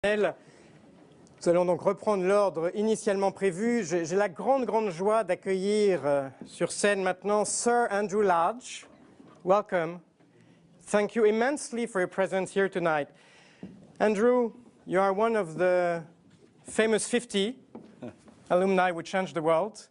Nous allons donc reprendre l'ordre initialement prévu. J'ai la grande joie d'accueillir sur scène maintenant Sir Andrew Large. Welcome. Thank you immensely for your presence here tonight. Andrew, you are one of the famous 50 alumni who changed the world.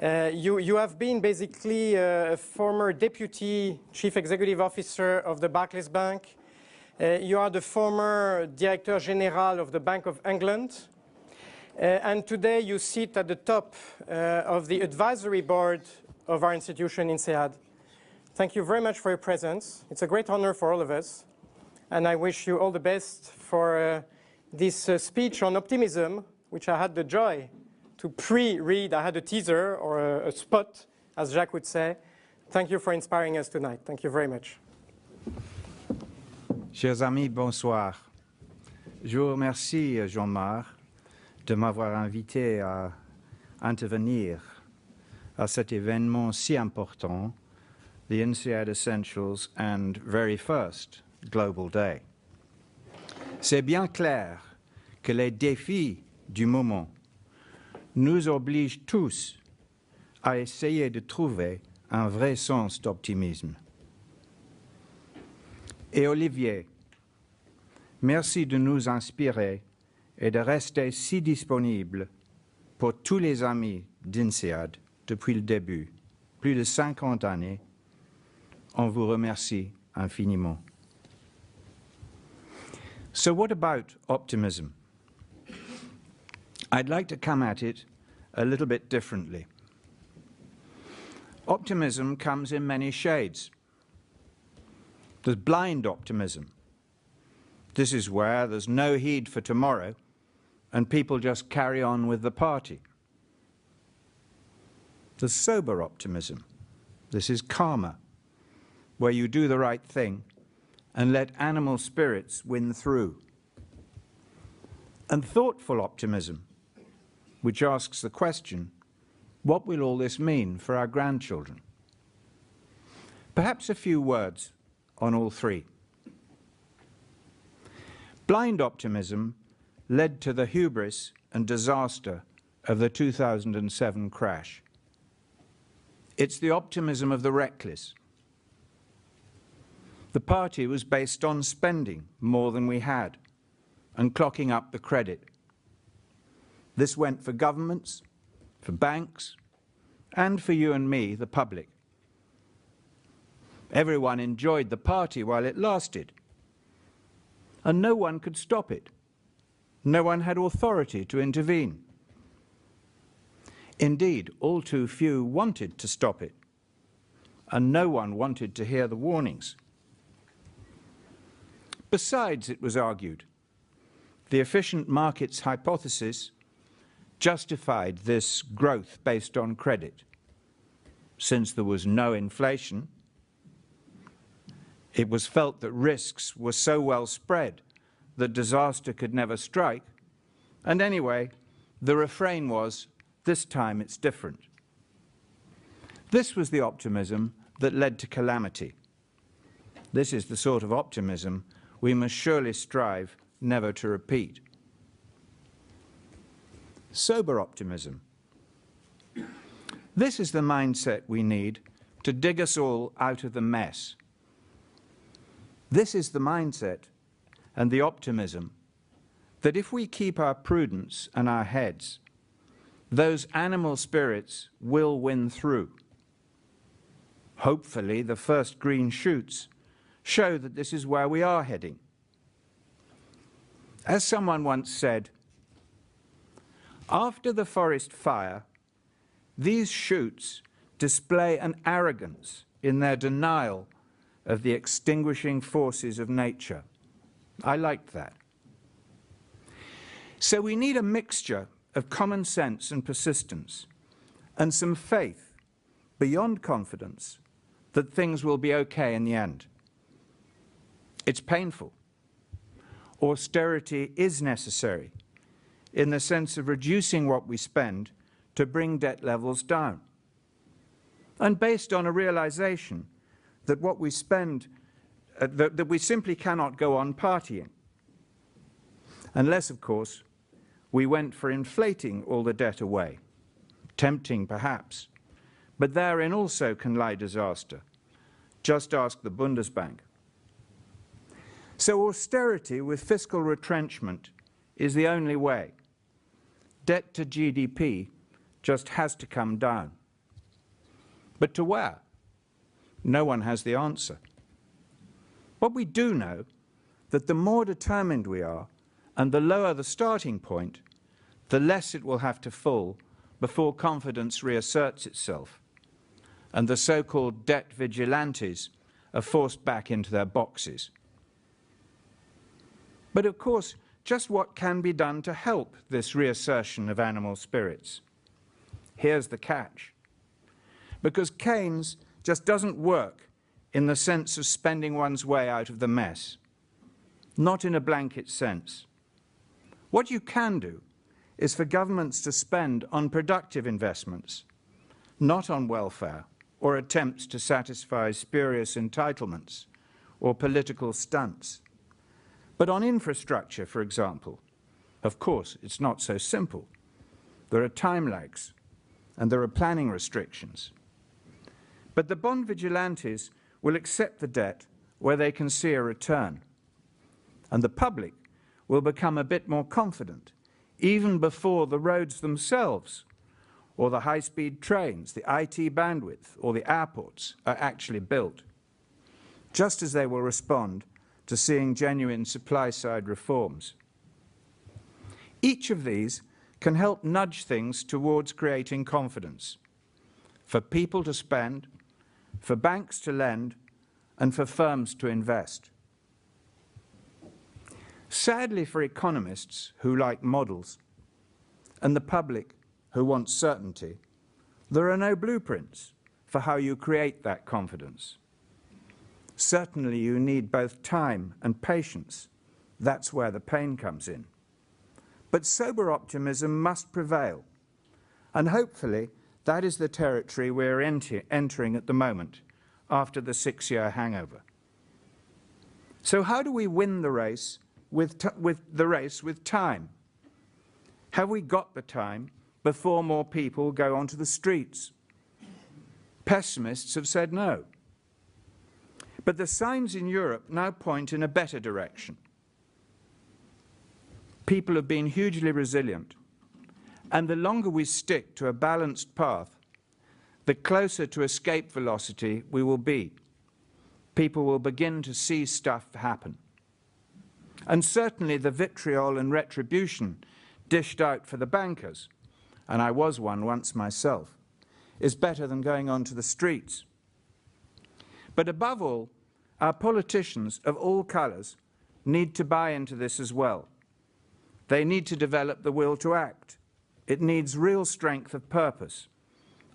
You have been basically a former deputy chief executive officer of the Barclays Bank. You are the former Director General of the Bank of England. And today you sit at the top of the advisory board of our institution, INSEAD. Thank you very much for your presence. It's a great honor for all of us. And I wish you all the best for this speech on optimism, which I had the joy to pre-read. I had a teaser or a spot, as Jacques would say. Thank you for inspiring us tonight. Thank you very much. Chers amis, bonsoir. Je vous remercie, Jean-Marc, de m'avoir invité à intervenir à cet événement si important, the INSEAD Essentials and very first Global Day. C'est bien clair que les défis du moment nous obligent tous à essayer de trouver un vrai sens d'optimisme. Et Olivier, merci de nous inspirer et de rester si disponible pour tous les amis d'INSEAD depuis le début, plus de 50 années. On vous remercie infiniment. So what about optimism? I'd like to come at it a little bit differently. Optimism comes in many shades. There's blind optimism. This is where there's no heed for tomorrow and people just carry on with the party. There's sober optimism. This is calmer, where you do the right thing and let animal spirits win through. And thoughtful optimism, which asks the question, what will all this mean for our grandchildren? Perhaps a few words on all three. Blind optimism led to the hubris and disaster of the 2007 crash. It's the optimism of the reckless. The party was based on spending more than we had and clocking up the credit. This went for governments, for banks, and for you and me, the public. Everyone enjoyed the party while it lasted, and no one could stop it. No one had authority to intervene. Indeed, all too few wanted to stop it, and no one wanted to hear the warnings. Besides, it was argued, the efficient markets hypothesis justified this growth based on credit. Since there was no inflation, it was felt that risks were so well spread that disaster could never strike. And anyway, the refrain was, this time it's different. This was the optimism that led to calamity. This is the sort of optimism we must surely strive never to repeat. Sober optimism. This is the mindset we need to dig us all out of the mess. This is the mindset and the optimism that if we keep our prudence and our heads, those animal spirits will win through. Hopefully, the first green shoots show that this is where we are heading. As someone once said, after the forest fire, these shoots display an arrogance in their denial of the extinguishing forces of nature. I liked that. So we need a mixture of common sense and persistence, and some faith beyond confidence that things will be okay in the end. It's painful. Austerity is necessary in the sense of reducing what we spend to bring debt levels down, and based on a realization that what we spend, that we simply cannot go on partying. Unless, of course, we went for inflating all the debt away. Tempting, perhaps, but therein also can lie disaster. Just ask the Bundesbank. So austerity with fiscal retrenchment is the only way. Debt to GDP just has to come down. But to where? No one has the answer. What we do know, that the more determined we are, and the lower the starting point, the less it will have to fall before confidence reasserts itself, and the so-called debt vigilantes are forced back into their boxes. But of course, just what can be done to help this reassertion of animal spirits? Here's the catch. Because Keynes just doesn't work in the sense of spending one's way out of the mess. Not in a blanket sense. What you can do is for governments to spend on productive investments, not on welfare or attempts to satisfy spurious entitlements or political stunts, but on infrastructure, for example. Of course, it's not so simple. There are time lags and there are planning restrictions. But the bond vigilantes will accept the debt where they can see a return, and the public will become a bit more confident even before the roads themselves or the high-speed trains, the IT bandwidth or the airports are actually built, just as they will respond to seeing genuine supply-side reforms. Each of these can help nudge things towards creating confidence, for people to spend, for banks to lend, and for firms to invest. Sadly for economists who like models, and the public who wants certainty, there are no blueprints for how you create that confidence. Certainly you need both time and patience. That's where the pain comes in. But sober optimism must prevail, and hopefully that is the territory we're entering at the moment after the 6-year hangover. So how do we win the race with time? Have we got the time before more people go onto the streets? Pessimists have said no. But the signs in Europe now point in a better direction. People have been hugely resilient, and the longer we stick to a balanced path, the closer to escape velocity we will be. People will begin to see stuff happen. And certainly the vitriol and retribution dished out for the bankers, and I was one once myself, is better than going onto the streets. But above all, our politicians of all colours need to buy into this as well. They need to develop the will to act. It needs real strength of purpose.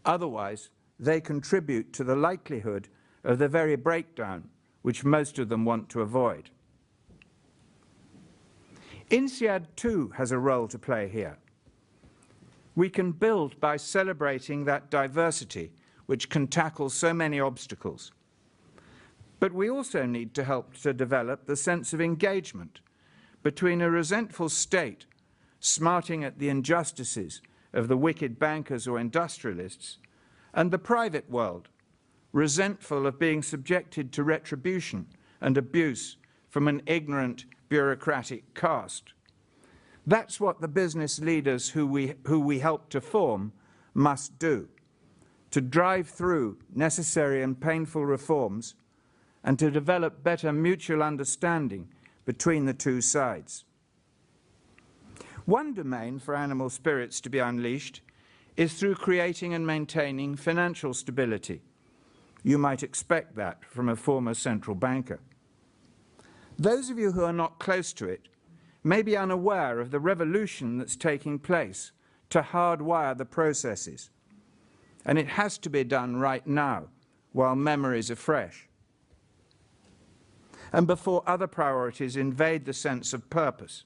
Otherwise, they contribute to the likelihood of the very breakdown which most of them want to avoid. INSEAD too has a role to play here. We can build by celebrating that diversity which can tackle so many obstacles. But we also need to help to develop the sense of engagement between a resentful state smarting at the injustices of the wicked bankers or industrialists and the private world, resentful of being subjected to retribution and abuse from an ignorant bureaucratic caste. That's what the business leaders who we help to form must do, to drive through necessary and painful reforms and to develop better mutual understanding between the two sides. One domain for animal spirits to be unleashed is through creating and maintaining financial stability. You might expect that from a former central banker. Those of you who are not close to it may be unaware of the revolution that's taking place to hardwire the processes. And it has to be done right now, while memories are fresh, and before other priorities invade the sense of purpose.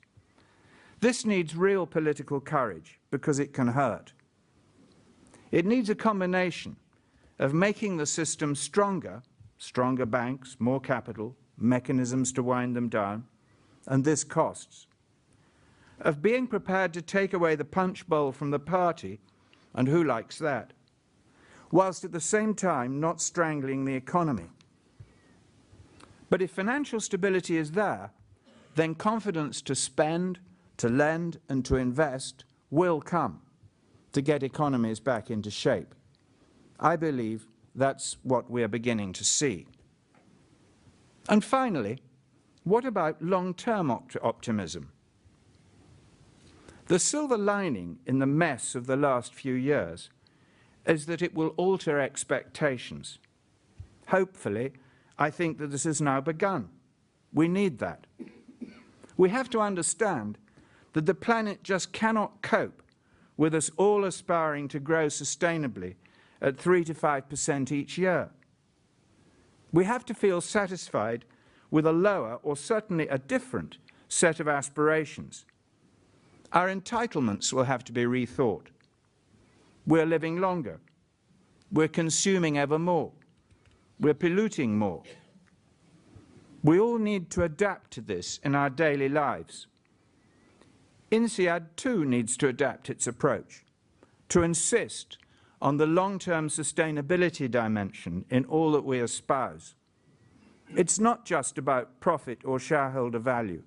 This needs real political courage, because it can hurt. It needs a combination of making the system stronger, stronger banks, more capital, mechanisms to wind them down, and this costs. of being prepared to take away the punch bowl from the party, and who likes that, whilst at the same time not strangling the economy. But if financial stability is there, then confidence to spend, to lend, and to invest will come to get economies back into shape. I believe that's what we are beginning to see. And finally, what about long-term optimism? The silver lining in the mess of the last few years is that it will alter expectations. Hopefully, I think that this has now begun. We need that. We have to understand that the planet just cannot cope with us all aspiring to grow sustainably at 3 to 5% each year. We have to feel satisfied with a lower, or certainly a different, set of aspirations. Our entitlements will have to be rethought. We're living longer. We're consuming ever more. We're polluting more. We all need to adapt to this in our daily lives. INSEAD too needs to adapt its approach, to insist on the long-term sustainability dimension in all that we espouse. It's not just about profit or shareholder value.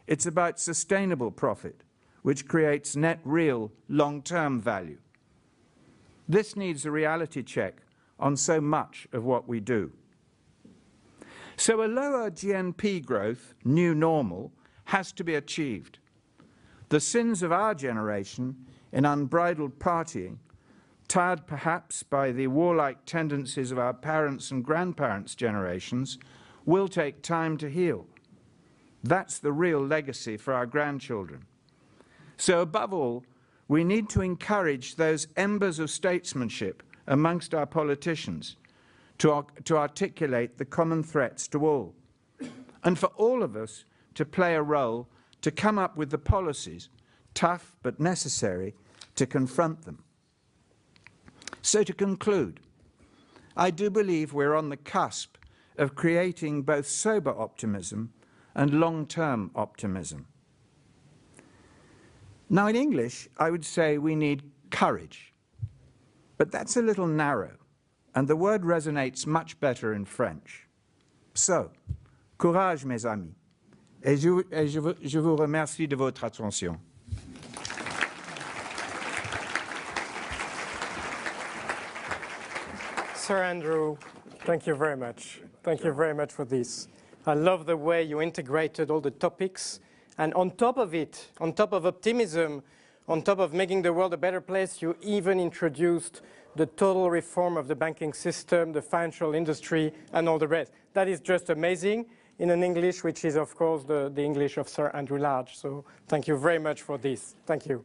It's about sustainable profit, which creates net real long-term value. This needs a reality check on so much of what we do. So a lower GNP growth, new normal, has to be achieved. The sins of our generation in unbridled partying, tired perhaps by the warlike tendencies of our parents' and grandparents' generations, will take time to heal. That's the real legacy for our grandchildren. So above all, we need to encourage those embers of statesmanship amongst our politicians to articulate the common threats to all, and for all of us to play a role to come up with the policies, tough but necessary, to confront them. So to conclude, I do believe we're on the cusp of creating both sober optimism and long-term optimism. Now in English, I would say we need courage, but that's a little narrow, and the word resonates much better in French. So, courage mes amis, et je vous remercie de votre attention. Sir Andrew, thank you very much. Thank you very much for this. I love the way you integrated all the topics. And on top of it, on top of optimism, on top of making the world a better place, you even introduced the total reform of the banking system, the financial industry, and all the rest. That is just amazing in an English which is, of course, the English of Sir Andrew Large. So thank you very much for this. Thank you.